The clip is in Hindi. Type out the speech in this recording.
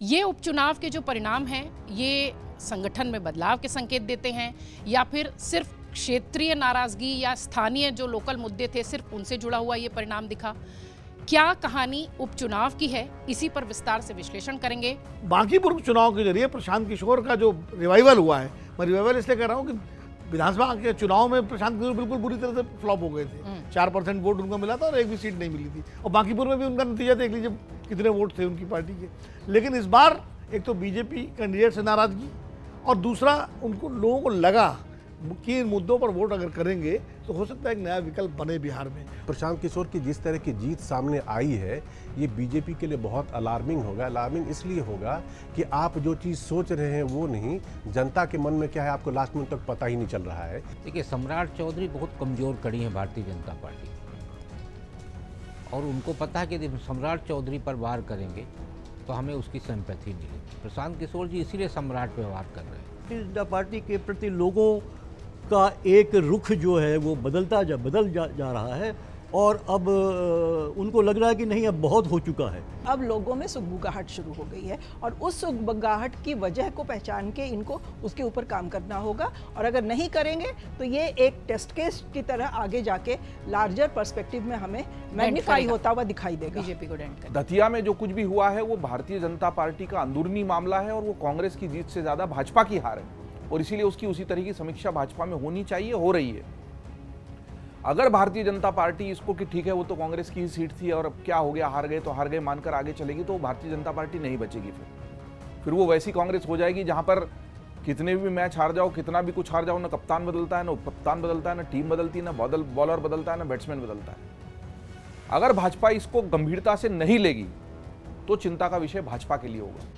ये उपचुनाव के जो परिणाम हैं ये संगठन में बदलाव के संकेत देते हैं या फिर सिर्फ क्षेत्रीय नाराजगी या स्थानीय जो लोकल मुद्दे थे सिर्फ उनसे जुड़ा हुआ ये परिणाम दिखा? क्या कहानी उपचुनाव की है, इसी पर विस्तार से विश्लेषण करेंगे। बांकीपुर उपचुनाव के जरिए प्रशांत किशोर का जो रिवाइवल हुआ है, मैं रिवाइवल इसलिए कह रहा हूँ कि विधानसभा के चुनाव में प्रशांत किशोर बिल्कुल बुरी तरह से फ्लॉप हो गए थे। 4% वोट उनको मिला था और एक भी सीट नहीं मिली थी, और बांकीपुर में भी उनका नतीजा देख लीजिए कितने वोट थे उनकी पार्टी के। लेकिन इस बार एक तो बीजेपी कैंडिडेट से नाराजगी, और दूसरा उनको लोगों को लगा कि इन मुद्दों पर वोट अगर करेंगे तो हो सकता है एक नया विकल्प बने बिहार में। प्रशांत किशोर की जिस तरह की जीत सामने आई है, ये बीजेपी के लिए बहुत अलार्मिंग होगा। अलार्मिंग इसलिए होगा कि आप जो चीज़ सोच रहे हैं वो नहीं, जनता के मन में क्या है आपको लास्ट मिनट तक पता ही नहीं चल रहा है। देखिए, सम्राट चौधरी बहुत कमज़ोर कड़ी है भारतीय जनता पार्टी, और उनको पता है कि यदि सम्राट चौधरी पर वार करेंगे तो हमें उसकी सिंपैथी मिलेगी। प्रशांत किशोर जी इसीलिए सम्राट पे वार कर रहे हैं। भारतीय जनता पार्टी के प्रति लोगों का एक रुख जो है वो बदल जा रहा है, और अब उनको लग रहा है कि नहीं, अब बहुत हो चुका है। अब लोगों में सुगबुगाहट शुरू हो गई है, और उस सुगबुगाहट की वजह को पहचान के इनको उसके ऊपर काम करना होगा, और अगर नहीं करेंगे तो ये एक टेस्ट केस की तरह आगे जाके लार्जर पर्सपेक्टिव में हमें मैग्नीफाई होता हुआ दिखाई देगा। बीजेपी को डेंट कर दतिया में जो कुछ भी हुआ है वो भारतीय जनता पार्टी का अंदरूनी मामला है, और वो कांग्रेस की जीत से ज्यादा भाजपा की हार है, और इसीलिए उसकी उसी तरह की समीक्षा भाजपा में होनी चाहिए, हो रही है। अगर भारतीय जनता पार्टी इसको कि ठीक है वो तो कांग्रेस की ही सीट थी और अब क्या हो गया, हार गए तो हार गए मानकर आगे चलेगी, तो भारतीय जनता पार्टी नहीं बचेगी। फिर वो वैसी कांग्रेस हो जाएगी जहां पर कितने भी मैच हार जाओ, कितना भी कुछ हार जाओ, ना कप्तान बदलता है, ना उपकप्तान बदलता है, ना टीम बदलती है, ना बॉलर बदलता है, ना बैट्समैन बदलता है। अगर भाजपा इसको गंभीरता से नहीं लेगी तो चिंता का विषय भाजपा के लिए होगा।